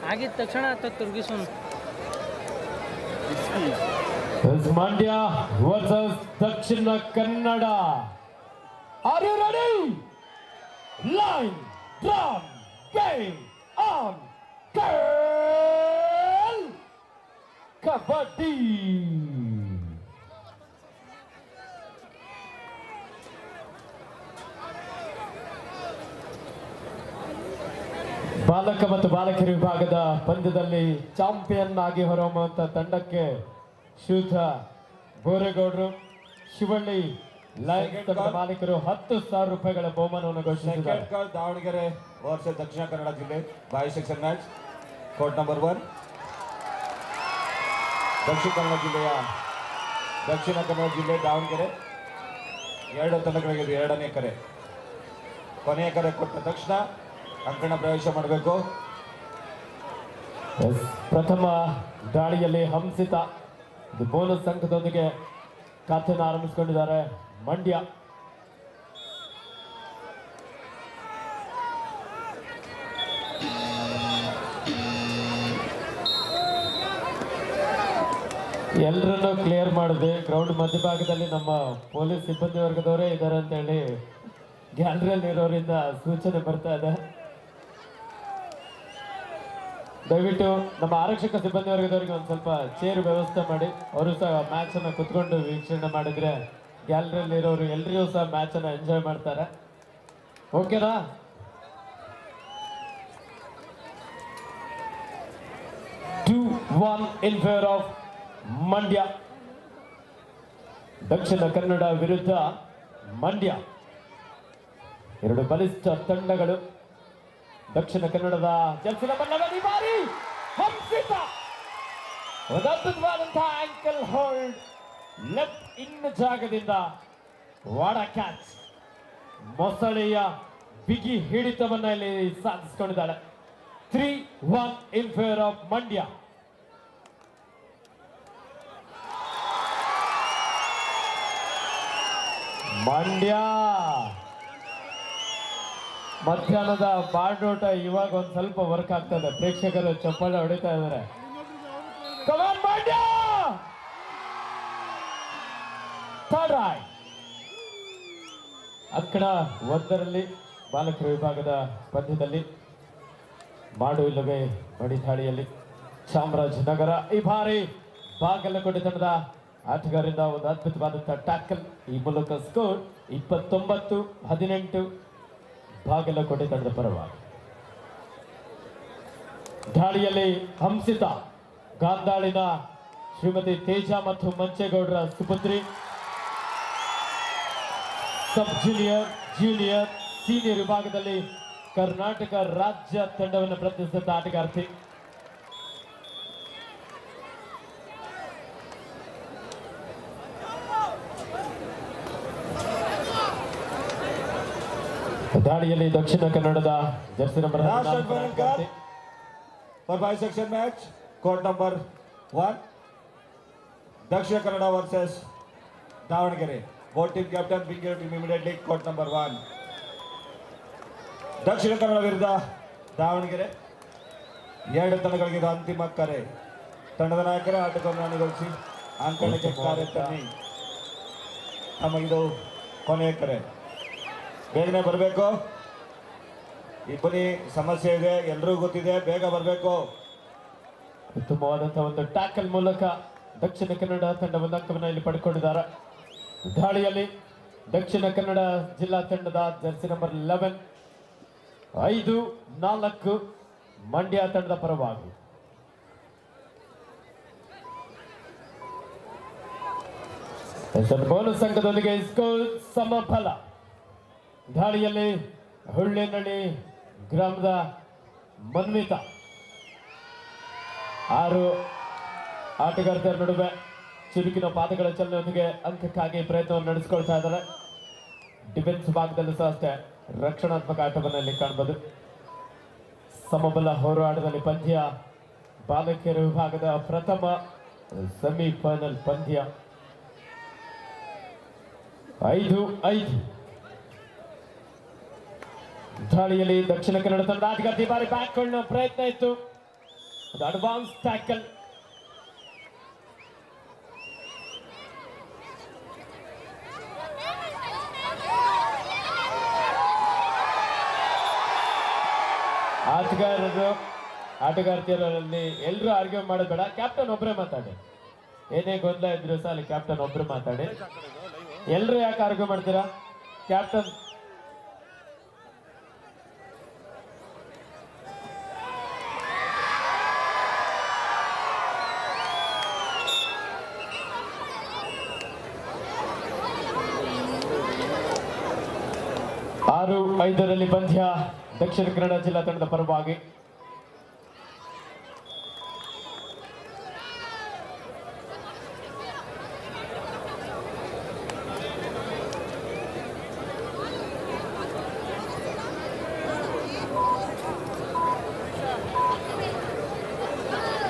ಆಗಿದ ತಕ್ಷಣ ತಿರುಗಿಸೋನು. Mandya versus Dakshina Kannada. Are you ready? Line, drum, game on, girl! Kabaddi! ಬಾಲಕ ಮತ್ತು ಬಾಲಕಿಯರ ವಿಭಾಗದ ಪಂದ್ಯದಲ್ಲಿ ಚಾಂಪಿಯನ್ ಆಗಿ ಹೊರಹೊಮ್ಮುವಂತ ತಂಡಕ್ಕೆ ಶುದ್ಧ ಬೋರೇಗೌಡರು ಶಿವಳ್ಳಿ ಲಯನ್ಸ್ ತಂಡದ ಮಾಲೀಕರು 10,000 ರೂಪಾಯಿಗಳ ಬಹುಮಾನವನ್ನು ಘೋಷಿಸಿದ್ದಾರೆ. ದಾವಣಗೆರೆ ವರ್ಸಸ್ ದಕ್ಷಿಣ ಕನ್ನಡ ಜಿಲ್ಲೆ ಬಾಯ್ section match court number 1. Dakshina Kannada ಜಿಲ್ಲೆ ದಾವಣಗೆರೆ 2 ತಂಡಗಳಿಗೆ 2ನೇ ಕರೆ. ಕೊನೆಯ ಕರೆ ಕೊಟ್ಟ ತಕ್ಷಣ ಅಂಕಣ ಪ್ರವೇಶ ಮಾಡಬೇಕು. ಪ್ರಥಮ ದಾಳಿಯಲ್ಲಿ ಹಂಸಿತ ಬೋನಸ್ ಅಂಕದೊಂದಿಗೆ ಖಾತೆಯನ್ನು ಆರಂಭಿಸಿಕೊಂಡಿದ್ದಾರೆ ಮಂಡ್ಯ. ಎಲ್ಲರನ್ನು ಕ್ಲಿಯರ್ ಮಾಡಿದೆ. ಗ್ರೌಂಡ್ ಮಧ್ಯಭಾಗದಲ್ಲಿ ನಮ್ಮ ಪೊಲೀಸ್ ಸಿಬ್ಬಂದಿ ವರ್ಗದವರೇ ಇದ್ದಾರೆ ಅಂತ ಹೇಳಿ ಗ್ಯಾಲರಿಯಲ್ಲಿ ಇರೋರಿಂದ ಸೂಚನೆ ಬರ್ತಾ ಇದೆ. ದಯವಿಟ್ಟು ನಮ್ಮ ಆರಕ್ಷಕ ಸಿಬ್ಬಂದಿ ವರ್ಗದವರಿಗೆ ಒಂದು ಸ್ವಲ್ಪ ಚೇರ್ ವ್ಯವಸ್ಥೆ ಮಾಡಿ, ಅವರು ಸಹ ಮ್ಯಾಚ್ ಅನ್ನು ಕುತ್ಕೊಂಡು ವೀಕ್ಷಣೆ ಮಾಡಿದ್ರೆ ಗ್ಯಾಲರಿಯಲ್ಲಿ ಇರೋರು ಎಲ್ಲರಿಗೂ ಸಹ ಮ್ಯಾಚ್ ಅನ್ನ ಎಂಜಾಯ್ ಮಾಡ್ತಾರೆ. ಓಕೆನಾ? To 1 in favor of Mandya. Dakshina Kannada ವಿರುದ್ಧ ಮಂಡ್ಯ, 2 ಬಲಿಷ್ಠ ತಂಡಗಳು. ದಕ್ಷಿಣ ಕನ್ನಡದ ಜಲ್ಸಿನ ಬಣ್ಣದಲ್ಲಿ ಬಾರಿ ಹಂಸಿತ ಒಂದು ಅದ್ಭುತವಾದಂತಹ ಆಂಕಲ್ ಹೋಲ್ಡ್ ಲೆಫ್ಟ್ ಇನ್ ಜಾಗದಿಂದ ವಾಡ ಕ್ಯಾಚ್. ಮೊಸಳೆಯ ಬಿಗಿ ಹಿಡಿತವನ್ನ ಇಲ್ಲಿ ಸಾಧಿಸಿಕೊಂಡಿದ್ದಾಳೆ. 3-1 in favor of Mandya. Mandya ಮಧ್ಯಾಹ್ನದ ಬಾಡೋಟ ಇವಾಗ ಒಂದ್ ಸ್ವಲ್ಪ ವರ್ಕ್ ಆಗ್ತದೆ. ಪ್ರೇಕ್ಷಕರು ಚಪ್ಪಾಳೆ ಹೊಡಿತಾ ಇದ್ದಾರೆ. ಮಂಡ್ಯ ಅಂಕಣ 1ರಲ್ಲಿ ಬಾಲಕರ ವಿಭಾಗದ ಪಂದ್ಯದಲ್ಲಿ ಮಾಡು ಇಲ್ಲವೇ ಬಡಿ ದಾಳಿಯಲ್ಲಿ ಚಾಮರಾಜನಗರ. ಈ ಬಾರಿ ಬಾಗಲಕೋಟೆ ತಂಡದ ಆಟಗಾರರಿಂದ ಒಂದು ಅದ್ಭುತವಾದಂತಹ ಟ್ಯಾಕಲ್. ಈ ಮೂಲಕ ಸ್ಕೋರ್ 29-18 ಬಾಗಲಕೋಟೆ ತಂಡದ ಪರವಾಗಿ. ದಾಳಿಯಲ್ಲಿ ಹಂಸಿತ ಗಾಂಧಾಳಿನ ಶ್ರೀಮತಿ ತೇಜ ಮತ್ತು ಮಂಚೇಗೌಡರ ಸುಪುತ್ರಿ. ಸಬ್ ಜೂನಿಯರ್, ಜೂನಿಯರ್, ಸೀನಿಯರ್ ವಿಭಾಗದಲ್ಲಿ ಕರ್ನಾಟಕ ರಾಜ್ಯ ತಂಡವನ್ನು ಪ್ರತಿನಿಧಿಸಿದ ಆಟಗಾರ್ತಿ. ದಾಳಿಯಲ್ಲಿ ದಕ್ಷಿಣ ಕನ್ನಡದ Jersey number section match court number 1. Dakshina Kannada versus Davanagere. Both team captain being immediately court number 1. ದಕ್ಷಿಣ ಕನ್ನಡ ವಿರುದ್ಧ ದಾವಣಗೆರೆ 2 ತಂಡಗಳಿಗೆ ಅಂತಿಮ ಕರೆ. ತಂಡದ ನಾಯಕರ ಆಟವನ್ನು ಅನುಗೊಳಿಸಿ ಅಂಕಣಕ್ಕೆ ಕಾರ್ಯ ತನ್ನಿ. ನಮಗಿದು ಕೊನೆಯ ಕರೆ. ಬೇಗನೆ ಬರಬೇಕು. ಇಬ್ಬನಿ ಸಮಸ್ಯೆ ಇದೆ, ಎಲ್ಲರಿಗೂ ಗೊತ್ತಿದೆ, ಬೇಗ ಬರಬೇಕು. ಉತ್ತಮವಾದಂತಹ ಒಂದು ಟ್ಯಾಕಲ್ ಮೂಲಕ ದಕ್ಷಿಣ ಕನ್ನಡ ತಂಡ ಒಂದು ಅಂಕವನ್ನು ಇಲ್ಲಿ ಪಡ್ಕೊಂಡಿದ್ದಾರೆ. ದಾಳಿಯಲ್ಲಿ ದಕ್ಷಿಣ ಕನ್ನಡ ಜಿಲ್ಲಾ ತಂಡದ ಜರ್ಸಿ ನಂಬರ್ 11 5-4 ಮಂಡ್ಯ ತಂಡದ ಪರವಾಗಿ. ಬೋನಸ್ ಅಂಕದೊಂದಿಗೆ ಸ್ಕೋರ್ ಸಮಫಲ. ದಾಳಿಯಲ್ಲಿ ಹುಳ್ಳೆನಳ್ಳಿ ಗ್ರಾಮದ ಮನ್ವಿತ 6 ಆಟಗಾರ್ತರ ನಡುವೆ ಚುರುಕಿನ ಪಾದಗಳ ಚಲನೆಯೊಂದಿಗೆ ಅಂಕಕ್ಕಾಗಿ ಪ್ರಯತ್ನವನ್ನು ನಡೆಸಿಕೊಳ್ತಾ ಇದ್ದಾರೆ. ಡಿಫೆನ್ಸ್ ಭಾಗದಲ್ಲೂ ಸಹ ಅಷ್ಟೇ ರಕ್ಷಣಾತ್ಮಕ ಆಟವನ್ನು ಇಲ್ಲಿ ಕಾಣಬಹುದು. ಸಮಬಲ ಹೋರಾಟದಲ್ಲಿ ಪಂದ್ಯ. ಬಾಲಕಿಯರ ವಿಭಾಗದ ಪ್ರಥಮ ಸೆಮಿಫೈನಲ್ ಪಂದ್ಯ. 5-5 ದಾಳಿಯಲ್ಲಿ ದಕ್ಷಿಣ ಕನ್ನಡ ತಂಡ ಆಟಗಾರ್ತಿ ಬಾರಿ ಬ್ಯಾಕ್ ಕೊಳ್ಳುವ ಪ್ರಯತ್ನ ಇತ್ತು. The advanced tackle. ಆಟಗಾರ್ತಿಯರಲ್ಲಿ ಎಲ್ಲರೂ ಆರ್ಗ್ಯೂ ಮಾಡಬೇಡ. ಕ್ಯಾಪ್ಟನ್ ಒಬ್ಬರೇ ಮಾತಾಡಿ. ಏನೇ ಗೊಂದಲ ಇದ್ರು ಸಹ ಅಲ್ಲಿ ಕ್ಯಾಪ್ಟನ್ ಒಬ್ರು ಮಾತಾಡಿ. ಎಲ್ಲರೂ ಯಾಕೆ ಆರ್ಗ್ಯೂ ಮಾಡ್ತೀರಾ? ಕ್ಯಾಪ್ಟನ್ ಆರು 5ರಲ್ಲಿ ಪಂದ್ಯ ದಕ್ಷಿಣ ಕನ್ನಡ ಜಿಲ್ಲಾ ತಂಡದ ಪರವಾಗಿ.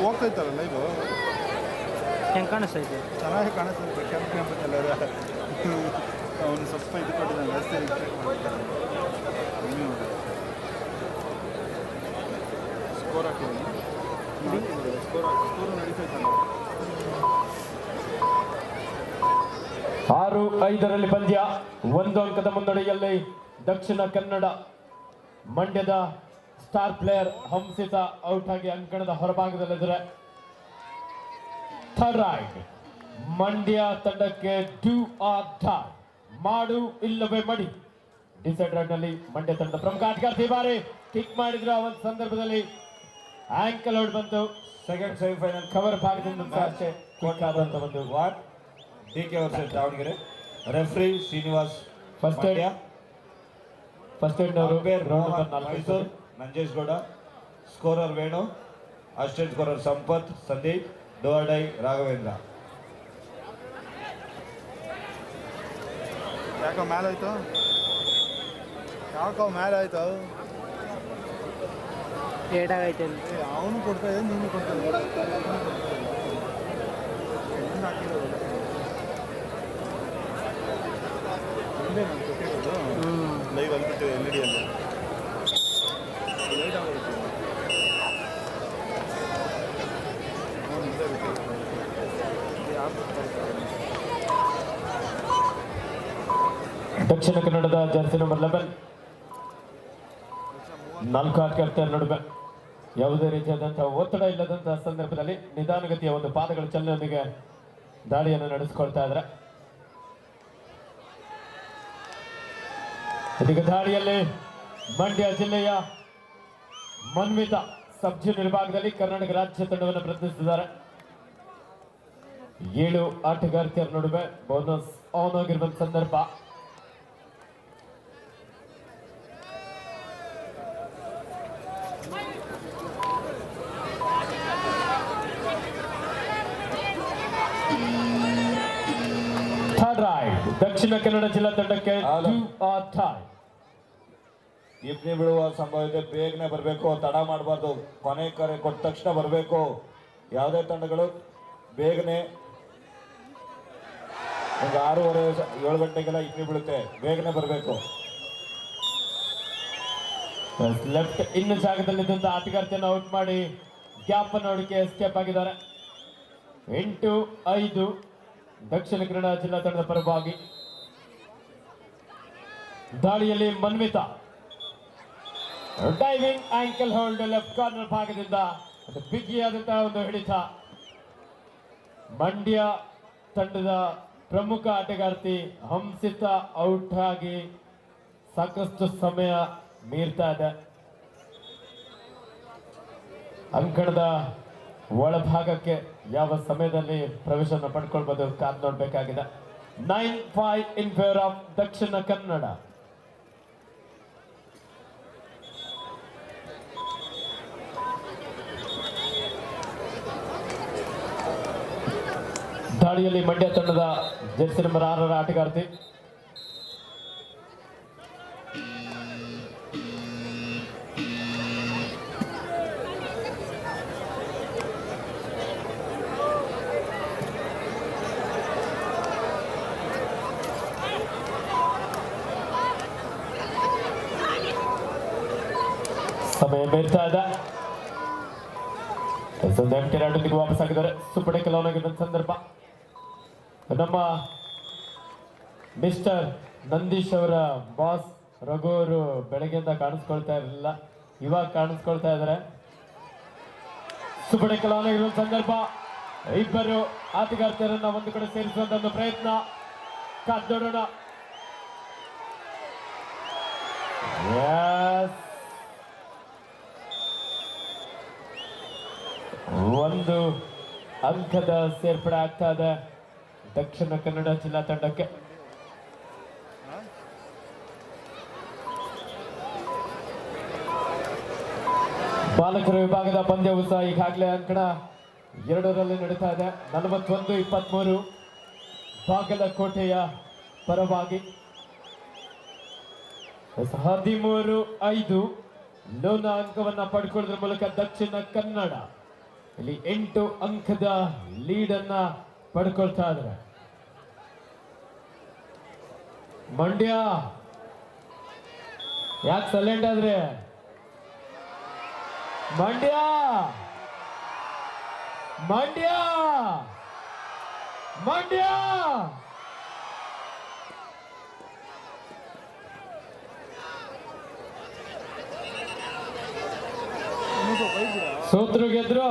ಹೋಗ್ತೈತಲ್ಲ ಲೈವ್ ಹೆಂಗೆ ಕಾಣಿಸ್ತೈತೆ? ಚೆನ್ನಾಗಿ ಕಾಣಿಸ್ತೈತೆ. ಕೆಂಪು ಕೆಂಪು ಕಲರ್ ಅವನು ಸ್ವಲ್ಪ ಇದು ಕೊಟ್ಟಿದ್ದಾನೆ ಜಾಸ್ತಿ ಸ್ಕೋರ್ ಹಾಕಿದ್ದಾನೆ. ಸ್ಕೋರ್ ನಡೀತೈತಲ್ಲ. 6-5ರಲ್ಲಿ ಪಂದ್ಯ. 1 ಅಂಕದ ಮುನ್ನಡೆಯಲ್ಲಿ ದಕ್ಷಿಣ ಕನ್ನಡ. ಮಂಡ್ಯದ ಸ್ಟಾರ್ ಪ್ಲೇಯರ್ ಹಂಸಿತ ಔಟ್ ಆಗಿ ಅಂಕಣದ ಹೊರಭಾಗದಲ್ಲಿದ್ದಾರೆ. ಥರ್ಡ್ ರೈಡ್ ಮಂಡ್ಯ ತಂಡಕ್ಕೆ ಡೂ ಆರ್ ಡೈ, ಮಾಡು ಇಲ್ಲವೇ ಮಡಿ. ಡಿಸೈಡ್ ರೈಡ್ ನಲ್ಲಿ ಮಂಡ್ಯ ತಂಡದ ಪ್ರಮುಖ ಆಟಗಾರ್ತಿ ಬಾರಿ ಕಿಕ್ ಮಾಡಿದ್ರು. ಆ ಒಂದು ಸಂದರ್ಭದಲ್ಲಿ ಆಂಕಲ್ ಔಟ್ ಬಂತು. ಸೆಕೆಂಡ್ ಸೆಮಿಫೈನಲ್ ಕವರ್ ಭಾಗದಿಂದ ಆಚೆ ಕಿಕ್ ಆದಂತ ಒಂದು what DK versus Davanagere. Referee Srinivas first Mandya. First aid ಅವರು umpire round Mohan number 4 Mysuru Nanjesh Gowda. Scorer Venu. Assistant scorer Sampath Sandeep. Do or die Raghavendra. ಯಾಕೋ ಮೇಲಾಯ್ತು, ಯಾಕೋ ಮೇಲಾಯ್ತು. ಏಟಾಗೈತೆ. ಅವನು ಕೊಡ್ತಾ ಇದ್ದೆ, ನೀನು ಕೊಡ್ತಾ ಇದ್ದೆ. ಹಾಕಿರೋದು ಒಂದೇ ನಾನು ಕೊಟ್ಟಿರೋದು. ಲೈವ್ ಅಲ್ಲಿ ಬಿಟ್ಟು LED ಅಲ್ಲಿ ಲೈಟ್ ಆಗೋಗುತ್ತೆ. ದಕ್ಷಿಣ ಕನ್ನಡದ ಜರ್ಸಿ ನಂಬರ್ 11 4 ಆಟಗಾರ್ತರ ನಡುವೆ ಯಾವುದೇ ರೀತಿಯಾದಂತಹ ಒತ್ತಡ ಇಲ್ಲದಂತಹ ಸಂದರ್ಭದಲ್ಲಿ ನಿಧಾನಗತಿಯ ಒಂದು ಪಾದಗಳ ಚಲನೆಯೊಂದಿಗೆ ದಾಳಿಯನ್ನು ನಡೆಸಿಕೊಳ್ತಾ ಇದ್ದಾರೆ. ಇದೀಗ ದಾಳಿಯಲ್ಲಿ ಮಂಡ್ಯ ಜಿಲ್ಲೆಯ ಮನ್ವಿತ ಸಬ್ ಜೂನಿಯರ್ ವಿಭಾಗದಲ್ಲಿ ಕರ್ನಾಟಕ ರಾಜ್ಯ ತಂಡವನ್ನು ಪ್ರತಿನಿಧಿಸಿದ್ದಾರೆ. 7 ಆಟಗಾರ್ತಿಯರ ನಡುವೆ ಬೋನಸ್ ಆನ್ ಆಗಿರುವ ಸಂದರ್ಭ. ಥರ್ಡ್ ರೈಡ್ ದಕ್ಷಿಣ ಕನ್ನಡ ಜಿಲ್ಲಾ ತಂಡಕ್ಕೆ ಡೂ ಆರ್ ಡೈ. ಇಬ್ನಿ ಬಿಡುವ ಸಂಭವ ಬೇಗನೆ ಬರಬೇಕು, ತಡ ಮಾಡಬಾರ್ದು. ಕೊನೆ ಕರೆ ಕೊಟ್ಟ ತಕ್ಷಣ ಬರಬೇಕು. ಯಾವುದೇ ತಂಡಗಳು ಬೇಗನೆ ಒಂದು 6:30 7 ಗಂಟೆಗೆಲ್ಲ ಇಬ್ನಿ ಬೀಳುತ್ತೆ, ಬೇಗನೆ ಬರಬೇಕು. ಲೆಫ್ಟ್ ಇನ್ನು ಜಾಗದಲ್ಲಿದ್ದಂತ ಆಟಗಾರ್ತಿಯನ್ನು ಔಟ್ ಮಾಡಿ ಗ್ಯಾಪ್ ಅನ್ನು ಹುಡುಕಿ ಎಸ್ಕೇಪ್ ಆಗಿದ್ದಾರೆ. 8-5 ದಕ್ಷಿಣ ಕನ್ನಡ ಜಿಲ್ಲಾ ತಂಡದ ಪರವಾಗಿ. ದಾಳಿಯಲ್ಲಿ Manvitha diving ankle hold left corner ಭಾಗದಿಂದ ಬಿಗಿಯಾದಂತಹ ಒಂದು ಹಿಡಿತ. ಮಂಡ್ಯ ತಂಡದ ಪ್ರಮುಖ ಆಟಗಾರ್ತಿ ಹಂಸಿತ ಔಟ್ ಆಗಿ ಸಾಕಷ್ಟು ಸಮಯ ಮೀರ್ತಾ ಇದೆ. ಅಂಕಣದ ಒಳಭಾಗಕ್ಕೆ ಯಾವ ಸಮಯದಲ್ಲಿ ಪ್ರವೇಶವನ್ನು ಪಡ್ಕೊಳ್ಬೋದು ಕಾದ್ ನೋಡ್ಬೇಕಾಗಿದೆ. 9-5 in favour of Dakshina Kannada. ದಾಳಿಯಲ್ಲಿ ಮಂಡ್ಯ ತಂಡದ ಜೆರ್ಸಿ ನಂಬರ್ 6ರ ಆಟಗಾರ್ತಿ ಸಮಯ ಮೀರ್ತಾ ಇದೆ. ಎಂಟು ವಾಪಸ್ ಆಗಿದ್ದಾರೆ. ಸುಪಡೆ ಕೆಲವನಾಗಿದ್ದ ಸಂದರ್ಭ ನಮ್ಮ ಮಿಸ್ಟರ್ ನಂದೀಶ್ ಅವರ ಬಾಸ್ ರಘು ಅವರು ಬೆಳಗ್ಗೆಯಿಂದ ಕಾಣಿಸ್ಕೊಳ್ತಾ ಇರಲಿಲ್ಲ, ಇವಾಗ ಕಾಣಿಸ್ಕೊಳ್ತಾ ಇದ್ದಾರೆ. ಸುಪಡೆ ಕೆಲವನಾಗಿರುವ ಸಂದರ್ಭ, ಇಬ್ಬರು ಆಟಗಾರ್ತಿಯರನ್ನ ಒಂದು ಕಡೆ ಸೇರಿಸುವಂತ ಒಂದು ಪ್ರಯತ್ನ ಕಾದ್ದೋಡೋಣ. ಒಂದು ಅಂಕದ ಸೇರ್ಪಡೆ ಆಗ್ತಾ ಇದೆ ದಕ್ಷಿಣ ಕನ್ನಡ ಜಿಲ್ಲಾ ತಂಡಕ್ಕೆ. ಬಾಲಕರ ವಿಭಾಗದ ಪಂದ್ಯವು ಸಹ ಈಗಾಗಲೇ ಅಂಕಣ 2ರಲ್ಲಿ ನಡೀತಾ ಇದೆ. 41-23 ಬಾಗಲಕೋಟೆಯ ಪರವಾಗಿ, 13-5 ಲೋನ ಅಂಕವನ್ನ ಪಡ್ಕೊಳ್ಳೋದ್ರ ಮೂಲಕ ದಕ್ಷಿಣ ಕನ್ನಡ ಇಲ್ಲಿ 8 ಅಂಕದ ಲೀಡ್ ಅನ್ನ ಪಡ್ಕೊಳ್ತಾ ಇದ್ದಾರೆ. ಮಂಡ್ಯ ಯಾಕೆ ಸೈಲೆಂಟ್ ಆದ್ರೆ? ಮಂಡ್ಯ ಮಂಡ್ಯ ಮಂಡ್ಯ ಸೋತ್ರು ಗೆದ್ರು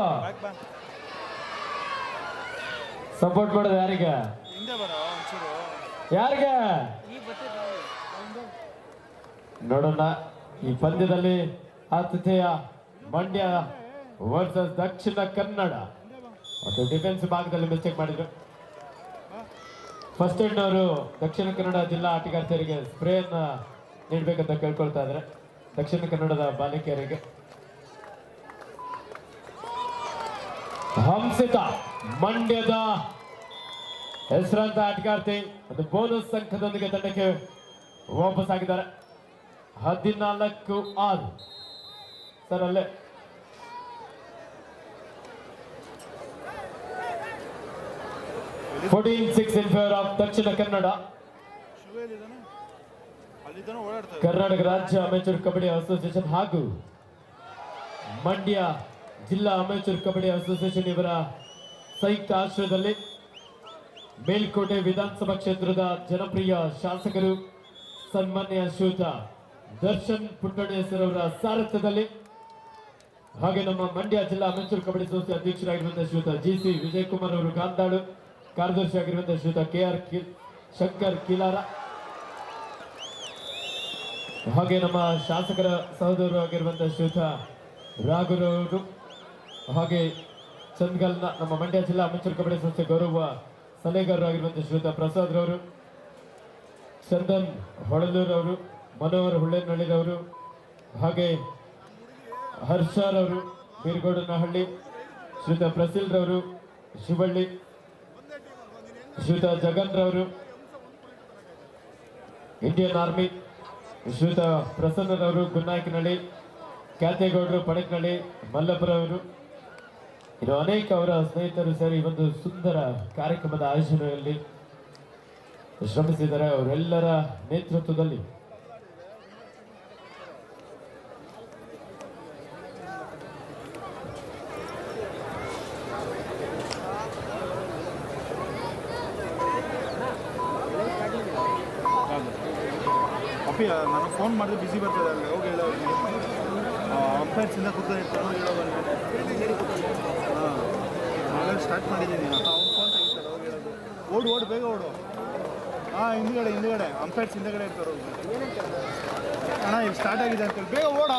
ಸಪೋರ್ಟ್ ಮಾಡೋದು ಯಾರಿಗೆ? ಯಾರಿಗೆ ನೋಡೋಣ. ಈ ಪಂದ್ಯದಲ್ಲಿ ಆತಿಥೇಯ ಮಂಡ್ಯ ವರ್ಸಸ್ ದಕ್ಷಿಣ ಕನ್ನಡ. ಮತ್ತು ಡಿಫೆನ್ಸ್ ಭಾಗದಲ್ಲಿ ಮಿಸ್ಟೇಕ್ ಮಾಡಿದ್ರು. ಫಸ್ಟ್ ಏಡ್ ಅವರು ದಕ್ಷಿಣ ಕನ್ನಡ ಜಿಲ್ಲಾ ಆಟಗಾರ್ತಿಯರಿಗೆ ಸ್ಪ್ರೇಯನ್ನ ನೀಡಬೇಕಂತ ಕೇಳ್ಕೊಳ್ತಾ ಇದ್ದಾರೆ ದಕ್ಷಿಣ ಕನ್ನಡದ ಬಾಲಕಿಯರಿಗೆ. ಹಂಸಿತಾ ಮಂಡ್ಯದ ಹೆಸರಾಂತ ಆಟಗಾರ್ತಿ ಒಂದು ಬೋನಸ್ ಅಂಕದೊಂದಿಗೆ ತಂಡಕ್ಕೆ ವಾಪಸ್ ಆಗಿದ್ದಾರೆ. 14-6 ಸರ್ ಅಲ್ಲೇ. in favor of Dakshina Kannada. Karnataka ರಾಜ್ಯ ಅಮೆಚೂರ್ ಕಬಡ್ಡಿ ಅಸೋಸಿಯೇಷನ್ ಹಾಗೂ ಮಂಡ್ಯ ಜಿಲ್ಲಾ ಅಮೆಚೂರ್ ಕಬಡ್ಡಿ ಅಸೋಸಿಯೇಷನ್ ಇವರ ಸಂಯುಕ್ತ ಆಶ್ರಯದಲ್ಲಿ ಮೇಲ್ಕೋಟೆ ವಿಧಾನಸಭಾ ಕ್ಷೇತ್ರದ ಜನಪ್ರಿಯ ಶಾಸಕರು ಸನ್ಮಾನ್ಯ ಶ್ರೀಯುತ ದರ್ಶನ್ ಪುಟ್ಟಣೇಶ್ವರವರ ಸಾರಥ್ಯದಲ್ಲಿ ಹಾಗೆ ನಮ್ಮ ಮಂಡ್ಯ ಜಿಲ್ಲಾ ಅಮೆಚೂರ್ ಕಬಡ್ಡಿ ಸಂಸ್ಥೆ ಅಧ್ಯಕ್ಷರಾಗಿರುವಂತಹ ಶ್ರೀಯುತ GC ವಿಜಯಕುಮಾರ್ ಅವರು ಗಾಂಧಾಳು, ಕಾರ್ಯದರ್ಶಿ ಆಗಿರುವಂತಹ ಶ್ರೀಯುತ KR ಶಂಕರ್ ಕಿಲಾರ, ಹಾಗೆ ನಮ್ಮ ಶಾಸಕರ ಸಹೋದರರು ಆಗಿರುವಂತಹ ಶ್ರೀಯುತ ರಾಘುರವರು, ಹಾಗೆ ಚಂದ್ಗಲ್ನ ನಮ್ಮ ಮಂಡ್ಯ ಜಿಲ್ಲಾ ಅಮೆಚೂರ್ ಕಬಡ್ಡಿ ಸಂಸ್ಥೆ ಗೌರವ ಸಲಹೆಗಾರರು ಆಗಿರುವಂತಹ ಶ್ರೀಯುತ ಪ್ರಸಾದ್ ರವರು, ಚಂದನ್ ಹೊಳಲೂರವರು, ಮನೋಹರ್ ಹುಳ್ಳೆನಹಳ್ಳಿರವರು, ಹಾಗೆ ಹರ್ಷರವರು ಬೀರ್ಗೌಡನಹಳ್ಳಿ, ಶ್ರೀಯುತ ಪ್ರಸಿಲ್ ರವರು ಶಿವಳ್ಳಿ, ಶ್ರೀಯುತ ಜಗನ್ ರವರು ಇಂಡಿಯನ್ ಆರ್ಮಿ, ಶ್ರೀಯುತ ಪ್ರಸನ್ನರವರು ಗುನ್ನಾಯಕನಹಳ್ಳಿ, ಖ್ಯಾತೇಗೌಡರು ಪಣಕ್ನಹಳ್ಳಿ, ಮಲ್ಲಪ್ಪರವರು, ಇನ್ನು ಅನೇಕ ಅವರ ಸ್ನೇಹಿತರು ಸೇರಿ ಒಂದು ಸುಂದರ ಕಾರ್ಯಕ್ರಮದ ಆಯೋಜನೆಯಲ್ಲಿ ಶ್ರಮಿಸಿದ್ದಾರೆ. ಅವರೆಲ್ಲರ ನೇತೃತ್ವದಲ್ಲಿ ಅಪ್ಪಿ ನಾನು ಫೋನ್ ಮಾಡಿದ್ರೆ ಬಿಸಿ ಬರ್ತದೆ ಅಲ್ಲಿ ಹೋಗಿ ಹೇಳೋ ಅಂಪೈರ್ಸಿಂದ ಕೂತ್ಕೊಂಡು ಇರ್ತಾರೋ ಹೇಳೋ ಹಾಂ ಸ್ಟಾರ್ಟ್ ಮಾಡಿದ್ದೀನಿ. ಅವ್ನು ಫೋನ್ ತೆಗಿತಾರೆ ಹೋಗಿ ಹೇಳೋದು. ಓಡು ಬೇಗ ಓಡು. ಹಾಂ ಹಿಂದ್ಗಡೆ ಅಂಪೈರ್ಸ್ ಹಿಂದಗಡೆ ಇರ್ತಾರೆ ಹೋಗಿ. ಅಣ್ಣ ಇಲ್ಲಿ ಸ್ಟಾರ್ಟ್ ಆಗಿದೆ ಅಂತೇಳಿ ಬೇಗ ಓಡ.